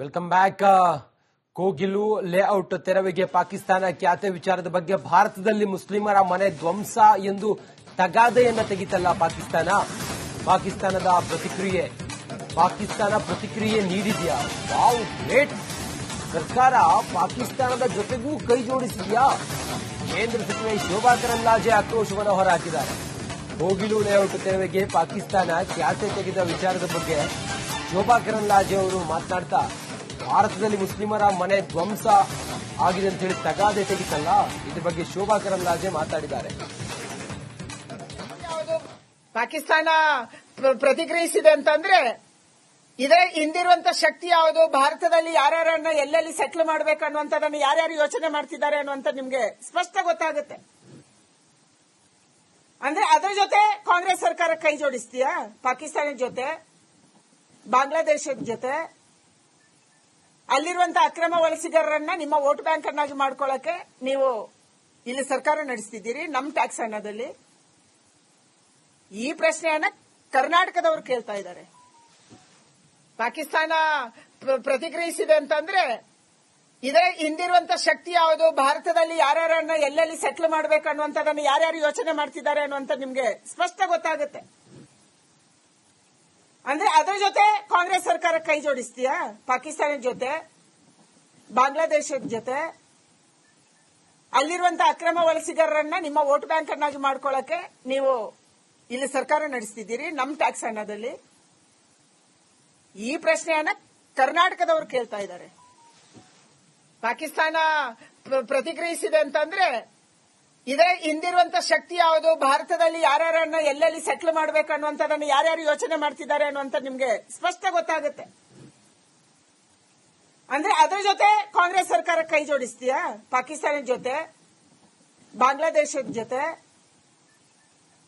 Welcome back. Kogilu layout ತೆರವಿಗೆ ಪಾಕಿಸ್ತಾನ ಖ್ಯಾತೆ ವಿಚಾರದ ಬಗ್ಗೆ ಭಾರತದಲ್ಲಿ ಮುಸ್ಲಿಮರ ಮನೆ ಧ್ವಂಸ ಎಂದು ತಗಾದೆಯನ್ನ ತೆಗಿತಲ್ಲ ಪಾಕಿಸ್ತಾನದ ಪ್ರತಿಕ್ರಿಯೆ ನೀಡಿದೆಯಾ? Wow, great. ಸರ್ಕಾರ ಪಾಕಿಸ್ತಾನದ ಜೊತೆಗೂ ಕೈ ಜೋಡಿಸಿದೆಯಾ? ಕೇಂದ್ರ ಸಚಿವೆ ಶೋಭಾ ಕರಂದ್ಲಾಜೆ ಆಕ್ರೋಶವನ್ನು ಹೊರಹಾಕಿದ್ದಾರೆ. ಕೋಗಿಲು ಲೇಔಟ್ ತೆರವಿಗೆ ಪಾಕಿಸ್ತಾನ ಖ್ಯಾತೆ ತೆಗೆದ ವಿಚಾರದ ಬಗ್ಗೆ ಶೋಭಾ ಕರಂದ್ಲಾಜೆ ಅವರು ಮಾತನಾಡ್ತಾ, ಭಾರತದಲ್ಲಿ ಮುಸ್ಲಿಮರ ಮನೆ ಧ್ವಂಸ ಆಗಿದೆ ಅಂತ ಹೇಳಿ ತಗಾದೆ ತೆಗಿತಲ್ಲ, ಇದ್ರ ಬಗ್ಗೆ ಶೋಭಾ ಕರಂದ್ಲಾಜೆ ಮಾತಾಡಿದ್ದಾರೆ. ಪಾಕಿಸ್ತಾನ ಪ್ರತಿಕ್ರಿಯಿಸಿದೆ ಅಂತಂದ್ರೆ ಇದೇ ಹಿಂದಿರುವಂತ ಶಕ್ತಿ ಯಾವುದು, ಭಾರತದಲ್ಲಿ ಯಾರ್ಯಾರನ್ನ ಎಲ್ಲೆಲ್ಲಿ ಸೆಟ್ಲ್ ಮಾಡ್ಬೇಕನ್ನುವಂಥದ್ದನ್ನು ಯಾರ್ಯಾರು ಯೋಚನೆ ಮಾಡ್ತಿದ್ದಾರೆ ಅನ್ನುವಂತ ನಿಮ್ಗೆ ಸ್ಪಷ್ಟ ಗೊತ್ತಾಗುತ್ತೆ. ಅಂದ್ರೆ ಅದರ ಜೊತೆ ಕಾಂಗ್ರೆಸ್ ಸರ್ಕಾರ ಕೈ ಜೋಡಿಸ್ತೀಯಾ? ಪಾಕಿಸ್ತಾನದ ಜೊತೆ, ಬಾಂಗ್ಲಾದೇಶದ ಜೊತೆ, ಅಲ್ಲಿರುವಂತಹ ಅಕ್ರಮ ವಲಸಿಗರನ್ನ ನಿಮ್ಮ ವೋಟ್ ಬ್ಯಾಂಕ್ ಅನ್ನಾಗಿ ಮಾಡ್ಕೊಳ್ಳಕ್ಕೆ ನೀವು ಇಲ್ಲಿ ಸರ್ಕಾರ ನಡೆಸ್ತಿದ್ದೀರಿ ನಮ್ ಟ್ಯಾಕ್ಸ್ ಹಣದಲ್ಲಿ. ಈ ಪ್ರಶ್ನೆಯನ್ನ ಕರ್ನಾಟಕದವರು ಕೇಳ್ತಾ ಇದ್ದಾರೆ. ಪಾಕಿಸ್ತಾನ ಪ್ರತಿಕ್ರಿಯಿಸಿದೆ ಅಂತಂದ್ರೆ ಇದೇ ಹಿಂದಿರುವಂತ ಶಕ್ತಿ ಯಾವುದು, ಭಾರತದಲ್ಲಿ ಯಾರ್ಯಾರನ್ನ ಎಲ್ಲೆಲ್ಲಿ ಸೆಟ್ಲ್ ಮಾಡ್ಬೇಕನ್ನುವಂಥದ್ದನ್ನು ಯಾರ್ಯಾರು ಯೋಚನೆ ಮಾಡ್ತಿದ್ದಾರೆ ಅನ್ನುವಂತ ನಿಮ್ಗೆ ಸ್ಪಷ್ಟ ಗೊತ್ತಾಗುತ್ತೆ. ಅಂದ್ರೆ ಅದರ ಜೊತೆ ಕಾಂಗ್ರೆಸ್ ಸರ್ಕಾರ ಕೈ ಜೋಡಿಸ್ತೀಯಾ? ಪಾಕಿಸ್ತಾನದ ಜೊತೆ, ಬಾಂಗ್ಲಾದೇಶದ ಜೊತೆ, ಅಲ್ಲಿರುವಂತಹ ಅಕ್ರಮ ವಲಸಿಗರನ್ನ ನಿಮ್ಮ ವೋಟ್ ಬ್ಯಾಂಕ್ ಅನ್ನಾಗಿ ಮಾಡ್ಕೊಳ್ಳಕ್ಕೆ ನೀವು ಇಲ್ಲಿ ಸರ್ಕಾರ ನಡೆಸ್ತಿದ್ದೀರಿ ನಮ್ ಟ್ಯಾಕ್ಸ್ ಹಣದಲ್ಲಿ. ಈ ಪ್ರಶ್ನೆಯನ್ನ ಕರ್ನಾಟಕದವರು ಕೇಳ್ತಾ ಇದ್ದಾರೆ. ಪಾಕಿಸ್ತಾನ ಪ್ರತಿಕ್ರಿಯಿಸಿದೆ ಅಂತಂದ್ರೆ ಇದೇ ಹಿಂದಿರುವಂತ ಶಕ್ತಿ ಯಾವುದು, ಭಾರತದಲ್ಲಿ ಯಾರ್ಯಾರನ್ನ ಎಲ್ಲೆಲ್ಲಿ ಸೆಟ್ಲ್ ಮಾಡ್ಬೇಕನ್ನುವಂಥದ್ದನ್ನು ಯಾರ್ಯಾರು ಯೋಚನೆ ಮಾಡ್ತಿದ್ದಾರೆ ಅನ್ನುವಂತ ನಿಮ್ಗೆ ಸ್ಪಷ್ಟ ಗೊತ್ತಾಗುತ್ತೆ. ಅಂದ್ರೆ ಅದರ ಜೊತೆ ಕಾಂಗ್ರೆಸ್ ಸರ್ಕಾರ ಕೈ ಜೋಡಿಸ್ತೀಯಾ? ಪಾಕಿಸ್ತಾನದ ಜೊತೆ, ಬಾಂಗ್ಲಾದೇಶದ ಜೊತೆ,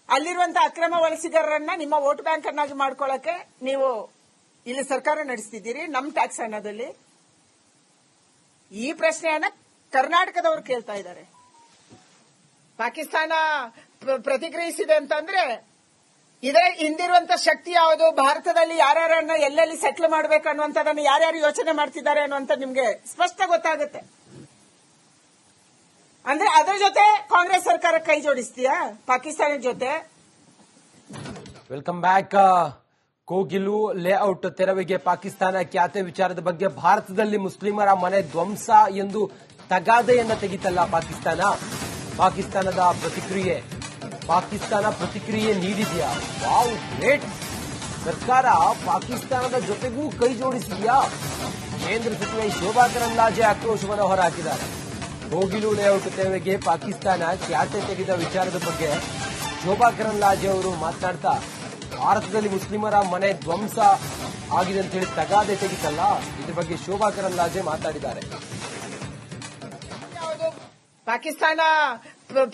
ಅಲ್ಲಿರುವಂತಹ ಅಕ್ರಮ ವಲಸಿಗರನ್ನ ನಿಮ್ಮ ವೋಟ್ ಬ್ಯಾಂಕ್ ಅನ್ನಾಗಿ ಮಾಡ್ಕೊಳ್ಳಕ್ಕೆ ನೀವು ಇಲ್ಲಿ ಸರ್ಕಾರ ನಡೆಸ್ತಿದ್ದೀರಿ ನಮ್ ಟ್ಯಾಕ್ಸ್ ಹಣದಲ್ಲಿ. ಈ ಪ್ರಶ್ನೆಯನ್ನ ಕರ್ನಾಟಕದವರು ಕೇಳ್ತಾ ಇದ್ದಾರೆ. ಪಾಕಿಸ್ತಾನ ಪ್ರತಿಕ್ರಿಯಿಸಿದೆ ಅಂತಂದ್ರೆ ಇದೇ ಹಿಂದಿರುವಂತ ಶಕ್ತಿ ಯಾವುದು, ಭಾರತದಲ್ಲಿ ಯಾರ್ಯಾರನ್ನ ಎಲ್ಲೆಲ್ಲಿ ಸೆಟ್ಲ್ ಮಾಡ್ಬೇಕನ್ನುವಂಥದ್ದನ್ನು ಯಾರ್ಯಾರು ಯೋಚನೆ ಮಾಡ್ತಿದ್ದಾರೆ ಅನ್ನುವಂತ ನಿಮ್ಗೆ ಸ್ಪಷ್ಟ ಗೊತ್ತಾಗುತ್ತೆ. ಅಂದ್ರೆ ಅದರ ಜೊತೆ ಕಾಂಗ್ರೆಸ್ ಸರ್ಕಾರ ಕೈ ಜೋಡಿಸ್ತೀಯಾ? ಪಾಕಿಸ್ತಾನದ ಜೊತೆ. Welcome back. ಕೋಗಿಲು ಲೇಔಟ್ ತೆರವಿಗೆ ಪಾಕಿಸ್ತಾನ ಖ್ಯಾತೆ ವಿಚಾರದ ಬಗ್ಗೆ ಭಾರತದಲ್ಲಿ ಮುಸ್ಲಿಮರ ಮನೆ ಧ್ವಂಸ ಎಂದು ತಗಾದೆಯನ್ನ ತೆಗಿತಲ್ಲ ಪಾಕಿಸ್ತಾನದ ಪ್ರತಿಕ್ರಿಯೆ ನೀಡಿದೆಯಾ? Wow, great. ಸರ್ಕಾರ ಪಾಕಿಸ್ತಾನದ ಜೊತೆಗೂ ಕೈ ಜೋಡಿಸಿದೆಯಾ? ಕೇಂದ್ರ ಸಚಿವೆ ಶೋಭಾ ಕರಂದ್ಲಾಜೆ ಆಕ್ರೋಶವನ್ನು ಹೊರಹಾಕಿದ್ದಾರೆ. ಕೋಗಿಲು ಲೇಔಟ್ ತೆರವಿಗೆ ಪಾಕಿಸ್ತಾನ ಖ್ಯಾತೆ ತೆಗೆದ ವಿಚಾರದ ಬಗ್ಗೆ ಶೋಭಾ ಕರಂದ್ಲಾಜೆ ಅವರು ಮಾತನಾಡ್ತಾ, ಭಾರತದಲ್ಲಿ ಮುಸ್ಲಿಮರ ಮನೆ ಧ್ವಂಸ ಆಗಿದೆ ಅಂತ ಹೇಳಿ ತಗಾದೆ ತೆಗಿತಲ್ಲ, ಇದ್ರ ಬಗ್ಗೆ ಶೋಭಾ ಕರಂದ್ಲಾಜೆ ಮಾತಾಡಿದ್ದಾರೆ. ಪಾಕಿಸ್ತಾನ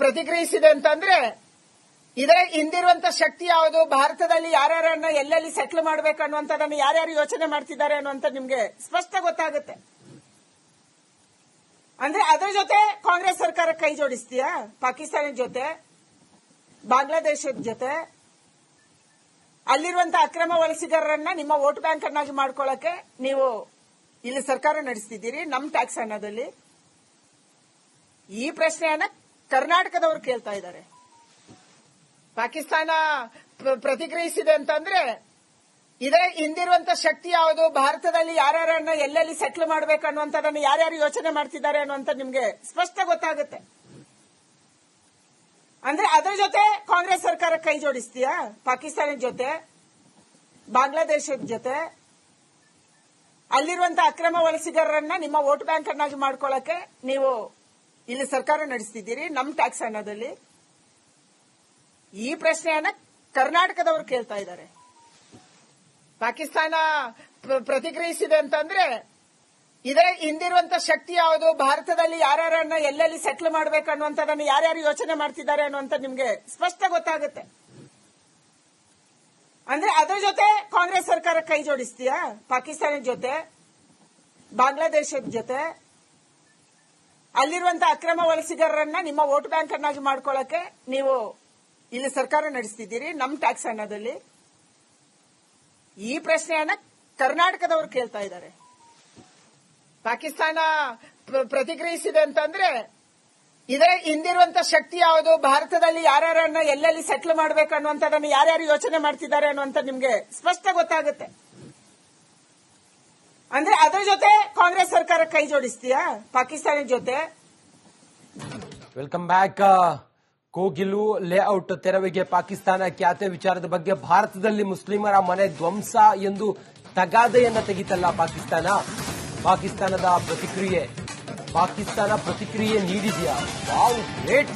ಪ್ರತಿಕ್ರಿಯಿಸಿದೆ ಅಂತಂದ್ರೆ ಇದೇ ಹಿಂದಿರುವಂತ ಶಕ್ತಿ ಯಾವುದು, ಭಾರತದಲ್ಲಿ ಯಾರ್ಯಾರನ್ನ ಎಲ್ಲೆಲ್ಲಿ ಸೆಟ್ಲ್ ಮಾಡ್ಬೇಕನ್ನುವಂಥದ್ದನ್ನು ಯಾರ್ಯಾರು ಯೋಚನೆ ಮಾಡ್ತಿದ್ದಾರೆ ಅನ್ನುವಂತ ನಿಮ್ಗೆ ಸ್ಪಷ್ಟ ಗೊತ್ತಾಗುತ್ತೆ. ಅಂದ್ರೆ ಅದರ ಜೊತೆ ಕಾಂಗ್ರೆಸ್ ಸರ್ಕಾರ ಕೈ ಜೋಡಿಸ್ತೀಯಾ? ಪಾಕಿಸ್ತಾನದ ಜೊತೆ, ಬಾಂಗ್ಲಾದೇಶದ ಜೊತೆ, ಅಲ್ಲಿರುವಂತಹ ಅಕ್ರಮ ವಲಸಿಗರನ್ನ ನಿಮ್ಮ ವೋಟ್ ಬ್ಯಾಂಕ್ ಅನ್ನಾಗಿ ಮಾಡ್ಕೊಳ್ಳಕ್ಕೆ ನೀವು ಇಲ್ಲಿ ಸರ್ಕಾರ ನಡೆಸ್ತಿದ್ದೀರಿ ನಮ್ ಟ್ಯಾಕ್ಸ್ ಹಣದಲ್ಲಿ. ಈ ಪ್ರಶ್ನೆಯನ್ನ ಕರ್ನಾಟಕದವರು ಕೇಳ್ತಾ ಇದ್ದಾರೆ. ಪಾಕಿಸ್ತಾನ ಪ್ರತಿಕ್ರಿಯಿಸಿದೆ ಅಂತಂದ್ರೆ ಇದೇ ಹಿಂದಿರುವಂತ ಶಕ್ತಿ ಯಾವುದು, ಭಾರತದಲ್ಲಿ ಯಾರ್ಯಾರನ್ನ ಎಲ್ಲೆಲ್ಲಿ ಸೆಟ್ಲ್ ಮಾಡ್ಬೇಕನ್ನುವಂಥದ್ದನ್ನು ಯಾರ್ಯಾರು ಯೋಚನೆ ಮಾಡ್ತಿದ್ದಾರೆ ಅನ್ನುವಂತ ನಿಮ್ಗೆ ಸ್ಪಷ್ಟ ಗೊತ್ತಾಗುತ್ತೆ. ಅಂದ್ರೆ ಅದರ ಜೊತೆ ಕಾಂಗ್ರೆಸ್ ಸರ್ಕಾರ ಕೈ ಜೋಡಿಸ್ತೀಯಾ? ಪಾಕಿಸ್ತಾನದ ಜೊತೆ, ಬಾಂಗ್ಲಾದೇಶದ ಜೊತೆ, ಅಲ್ಲಿರುವಂತಹ ಅಕ್ರಮ ವಲಸಿಗರನ್ನ ನಿಮ್ಮ ವೋಟ್ ಬ್ಯಾಂಕ್ ಅನ್ನಾಗಿ ಮಾಡ್ಕೊಳ್ಳಕ್ಕೆ ನೀವು ಇಲ್ಲಿ ಸರ್ಕಾರ ನಡೆಸ್ತಿದ್ದೀರಿ ನಮ್ ಟ್ಯಾಕ್ಸ್ ಹಣದಲ್ಲಿ. ಈ ಪ್ರಶ್ನೆಯನ್ನ ಕರ್ನಾಟಕದವರು ಕೇಳ್ತಾ ಇದ್ದಾರೆ. ಪಾಕಿಸ್ತಾನ ಪ್ರತಿಕ್ರಿಯಿಸಿದೆ ಅಂತಂದ್ರೆ ಇದೇ ಹಿಂದಿರುವಂತ ಶಕ್ತಿ ಯಾವುದು, ಭಾರತದಲ್ಲಿ ಯಾರ್ಯಾರನ್ನ ಎಲ್ಲೆಲ್ಲಿ ಸೆಟ್ಲ್ ಮಾಡ್ಬೇಕನ್ನುವಂಥದ್ದನ್ನು ಯಾರ್ಯಾರು ಯೋಚನೆ ಮಾಡ್ತಿದ್ದಾರೆ ಅನ್ನುವಂತ ನಿಮ್ಗೆ ಸ್ಪಷ್ಟ ಗೊತ್ತಾಗುತ್ತೆ. ಅಂದ್ರೆ ಅದರ ಜೊತೆ ಕಾಂಗ್ರೆಸ್ ಸರ್ಕಾರ ಕೈ ಜೋಡಿಸ್ತೀಯಾ? ಪಾಕಿಸ್ತಾನದ ಜೊತೆ, ಬಾಂಗ್ಲಾದೇಶದ ಜೊತೆ, ಅಲ್ಲಿರುವಂತಹ ಅಕ್ರಮ ವಲಸಿಗರನ್ನ ನಿಮ್ಮ ವೋಟ್ ಬ್ಯಾಂಕ್ ಅನ್ನಾಗಿ ಮಾಡ್ಕೊಳ್ಳಕ್ಕೆ ನೀವು ಇಲ್ಲಿ ಸರ್ಕಾರ ನಡೆಸ್ತಿದ್ದೀರಿ ನಮ್ ಟ್ಯಾಕ್ಸ್ ಹಣದಲ್ಲಿ. ಈ ಪ್ರಶ್ನೆಯನ್ನ ಕರ್ನಾಟಕದವರು ಕೇಳ್ತಾ ಇದ್ದಾರೆ. ಪಾಕಿಸ್ತಾನ ಪ್ರತಿಕ್ರಿಯಿಸಿದೆ ಅಂತಂದ್ರೆ ಇದರ ಹಿಂದಿರುವಂತ ಶಕ್ತಿ ಯಾವುದು, ಭಾರತದಲ್ಲಿ ಯಾರ್ಯಾರನ್ನ ಎಲ್ಲೆಲ್ಲಿ ಸೆಟ್ಲ್ ಮಾಡ್ಬೇಕು ಅನ್ನುವಂಥದ್ದನ್ನು ಯಾರ್ಯಾರು ಯೋಚನೆ ಮಾಡ್ತಿದ್ದಾರೆ ಅನ್ನುವಂಥ ನಿಮ್ಗೆ ಸ್ಪಷ್ಟ ಗೊತ್ತಾಗುತ್ತೆ. ಅಂದ್ರೆ ಅದರ ಜೊತೆ ಕಾಂಗ್ರೆಸ್ ಸರ್ಕಾರ ಕೈ ಜೋಡಿಸ್ತೀಯಾ ಪಾಕಿಸ್ತಾನದ ಜೊತೆ? Welcome back. ಕೋಗಿಲು ಲೇಔಟ್ ತೆರವಿಗೆ ಪಾಕಿಸ್ತಾನ ಖ್ಯಾತೆ ವಿಚಾರದ ಬಗ್ಗೆ ಭಾರತದಲ್ಲಿ ಮುಸ್ಲಿಮರ ಮನೆ ಧ್ವಂಸ ಎಂದು ತಗಾದೆಯನ್ನ ತೆಗಿತಲ್ಲ ಪಾಕಿಸ್ತಾನದ ಪಾಕಿಸ್ತಾನ ಪ್ರತಿಕ್ರಿಯೆ ನೀಡಿದೆಯಾ? Wow, great.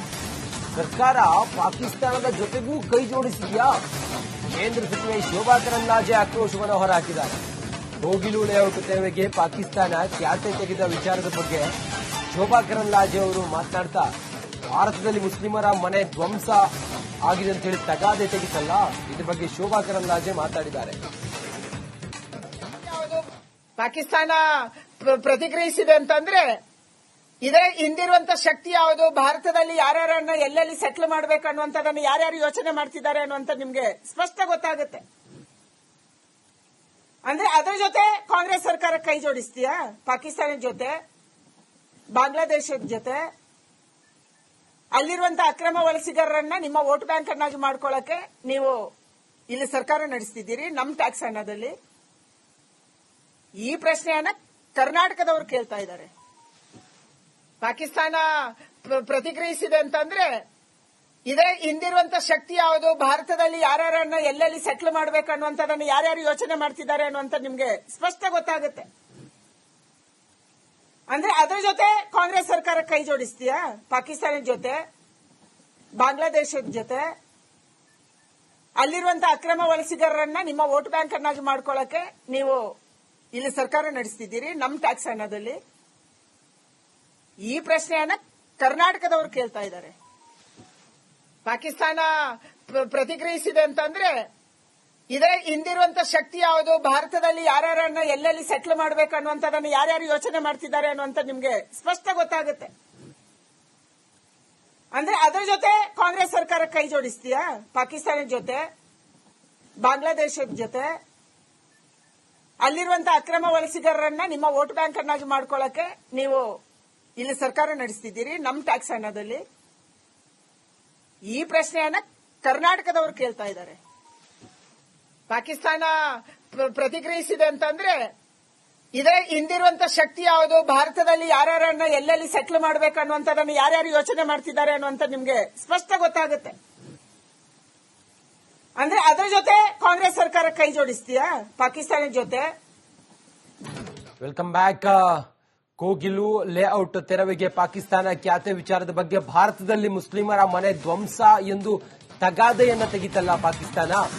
ಸರ್ಕಾರ ಪಾಕಿಸ್ತಾನದ ಜೊತೆಗೂ ಕೈ ಜೋಡಿಸಿದೆಯಾ? ಕೇಂದ್ರ ಸಚಿವೆ ಶೋಭಾ ಕರಂದ್ಲಾಜೆ ಆಕ್ರೋಶವನ್ನು ಹೊರಹಾಕಿದ್ದಾರೆ. ಕೋಗಿಲು ಲೇಔಟ್ ತೆರವಿಗೆ ಪಾಕಿಸ್ತಾನ ಖ್ಯಾತೆ ತೆಗೆದ ವಿಚಾರದ ಬಗ್ಗೆ ಶೋಭಾ ಕರಂದ್ಲಾಜೆ ಅವರು ಮಾತನಾಡ್ತಾ ಭಾರತದಲ್ಲಿ ಮುಸ್ಲಿಮರ ಮನೆ ಧ್ವಂಸ ಆಗಿದೆ ಅಂತ ಹೇಳಿ ತಗಾದೆ ತೆಗಿತಲ್ಲ, ಇದ್ರ ಬಗ್ಗೆ ಶೋಭಾ ಕರಂದ್ಲಾಜೆ ಮಾತಾಡಿದ್ದಾರೆ. ಪಾಕಿಸ್ತಾನ ಪ್ರತಿಕ್ರಿಯಿಸಿದೆ ಅಂತಂದ್ರೆ ಇದರ ಹಿಂದಿರುವಂತ ಶಕ್ತಿ ಯಾವುದು, ಭಾರತದಲ್ಲಿ ಯಾರ್ಯಾರನ್ನ ಎಲ್ಲೆಲ್ಲಿ ಸೆಟ್ಲ್ ಮಾಡ್ಬೇಕು ಅನ್ನುವಂಥದ್ದನ್ನು ಯಾರ್ಯಾರು ಯೋಚನೆ ಮಾಡ್ತಿದ್ದಾರೆ ಅನ್ನುವಂಥ ನಿಮ್ಗೆ ಸ್ಪಷ್ಟ ಗೊತ್ತಾಗುತ್ತೆ. ಅಂದ್ರೆ ಅದರ ಜೊತೆ ಕಾಂಗ್ರೆಸ್ ಸರ್ಕಾರ ಕೈ ಜೋಡಿಸ್ತೀಯಾ ಪಾಕಿಸ್ತಾನದ ಜೊತೆ, ಬಾಂಗ್ಲಾದೇಶದ ಜೊತೆ? ಅಲ್ಲಿರುವಂತಹ ಅಕ್ರಮ ವಲಸಿಗರನ್ನ ನಿಮ್ಮ ವೋಟ್ ಬ್ಯಾಂಕ್ ಅನ್ನಾಗಿ ಮಾಡ್ಕೊಳ್ಳಕ್ಕೆ ನೀವು ಇಲ್ಲಿ ಸರ್ಕಾರ ನಡೆಸ್ತಿದ್ದೀರಿ, ನಮ್ ಟ್ಯಾಕ್ಸ್ ಹಣದಲ್ಲಿ. ಈ ಪ್ರಶ್ನೆಯನ್ನ ಕರ್ನಾಟಕದವರು ಕೇಳ್ತಾ ಇದ್ದಾರೆ. ಪಾಕಿಸ್ತಾನ ಪ್ರತಿಕ್ರಿಯಿಸಿದೆ ಅಂತಂದ್ರೆ ಇದರ ಹಿಂದಿರುವಂತ ಶಕ್ತಿ ಯಾವುದು, ಭಾರತದಲ್ಲಿ ಯಾರ್ಯಾರನ್ನ ಎಲ್ಲೆಲ್ಲಿ ಸೆಟ್ಲ್ ಮಾಡ್ಬೇಕು ಅನ್ನುವಂಥದ್ದನ್ನು ಯಾರ್ಯಾರು ಯೋಚನೆ ಮಾಡ್ತಿದ್ದಾರೆ ಅನ್ನುವಂಥ ನಿಮ್ಗೆ ಸ್ಪಷ್ಟ ಗೊತ್ತಾಗುತ್ತೆ. ಅಂದ್ರೆ ಅದರ ಜೊತೆ ಕಾಂಗ್ರೆಸ್ ಸರ್ಕಾರ ಕೈ ಜೋಡಿಸ್ತೀಯಾ ಪಾಕಿಸ್ತಾನದ ಜೊತೆ, ಬಾಂಗ್ಲಾದೇಶದ ಜೊತೆ? ಅಲ್ಲಿರುವಂತಹ ಅಕ್ರಮ ವಲಸಿಗರನ್ನ ನಿಮ್ಮ ವೋಟ್ ಬ್ಯಾಂಕ್ ಅನ್ನಾಗಿ ಮಾಡ್ಕೊಳ್ಳಕ್ಕೆ ನೀವು ಇಲ್ಲಿ ಸರ್ಕಾರ ನಡೆಸ್ತಿದ್ದೀರಿ, ನಮ್ ಟ್ಯಾಕ್ಸ್ ಹಣದಲ್ಲಿ. ಈ ಪ್ರಶ್ನೆಯನ್ನ ಕರ್ನಾಟಕದವರು ಕೇಳ್ತಾ ಇದ್ದಾರೆ. ಪಾಕಿಸ್ತಾನ ಪ್ರತಿಕ್ರಿಯಿಸಿದೆ ಅಂತಂದ್ರೆ ಇದರ ಹಿಂದಿರುವಂತ ಶಕ್ತಿ ಯಾವುದು, ಭಾರತದಲ್ಲಿ ಯಾರ್ಯಾರನ್ನ ಎಲ್ಲೆಲ್ಲಿ ಸೆಟ್ಲ್ ಮಾಡ್ಬೇಕು ಅನ್ನುವಂಥದ್ದನ್ನು ಯಾರ್ಯಾರು ಯೋಚನೆ ಮಾಡ್ತಿದ್ದಾರೆ ಅನ್ನುವಂಥ ನಿಮ್ಗೆ ಸ್ಪಷ್ಟ ಗೊತ್ತಾಗುತ್ತೆ. ಅಂದ್ರೆ ಅದರ ಜೊತೆ ಕಾಂಗ್ರೆಸ್ ಸರ್ಕಾರ ಕೈ ಜೋಡಿಸ್ತೀಯಾ ಪಾಕಿಸ್ತಾನದ ಜೊತೆ, ಬಾಂಗ್ಲಾದೇಶದ ಜೊತೆ? ಅಲ್ಲಿರುವಂತಹ ಅಕ್ರಮ ವಲಸಿಗರನ್ನ ನಿಮ್ಮ ವೋಟ್ ಬ್ಯಾಂಕ್ ಅನ್ನಾಗಿ ಮಾಡ್ಕೊಳ್ಳಕ್ಕೆ ನೀವು ಇಲ್ಲಿ ಸರ್ಕಾರ ನಡೆಸ್ತಿದ್ದೀರಿ, ನಮ್ ಟ್ಯಾಕ್ಸ್ ಹಣದಲ್ಲಿ. ಈ ಪ್ರಶ್ನೆಯನ್ನ ಕರ್ನಾಟಕದವರು ಕೇಳ್ತಾ ಇದ್ದಾರೆ. ಪಾಕಿಸ್ತಾನ ಪ್ರತಿಕ್ರಿಯಿಸಿದೆ ಅಂತಂದ್ರೆ ಇದರ ಹಿಂದಿರುವಂತ ಶಕ್ತಿ ಯಾವುದು, ಭಾರತದಲ್ಲಿ ಯಾರ್ಯಾರನ್ನ ಎಲ್ಲೆಲ್ಲಿ ಸೆಟ್ಲ್ ಮಾಡ್ಬೇಕು ಅನ್ನುವಂಥದ್ದನ್ನು ಯಾರ್ಯಾರು ಯೋಚನೆ ಮಾಡ್ತಿದ್ದಾರೆ ಅನ್ನುವಂಥ ನಿಮ್ಗೆ ಸ್ಪಷ್ಟ ಗೊತ್ತಾಗುತ್ತೆ. ಅಂದ್ರೆ ಅದರ ಜೊತೆ ಕಾಂಗ್ರೆಸ್ ಸರ್ಕಾರ ಕೈ ಜೋಡಿಸ್ತೀಯಾ ಪಾಕಿಸ್ತಾನದ ಜೊತೆ? Welcome back. ಕೋಗಿಲು ಲೇಔಟ್ ತೆರವಿಗೆ ಪಾಕಿಸ್ತಾನ ಖ್ಯಾತೆ ವಿಚಾರದ ಬಗ್ಗೆ ಭಾರತದಲ್ಲಿ ಮುಸ್ಲಿಮರ ಮನೆ ಧ್ವಂಸ ಎಂದು ತಗಾದೆಯನ್ನ ತೆಗಿತಲ್ಲ ಪಾಕಿಸ್ತಾನ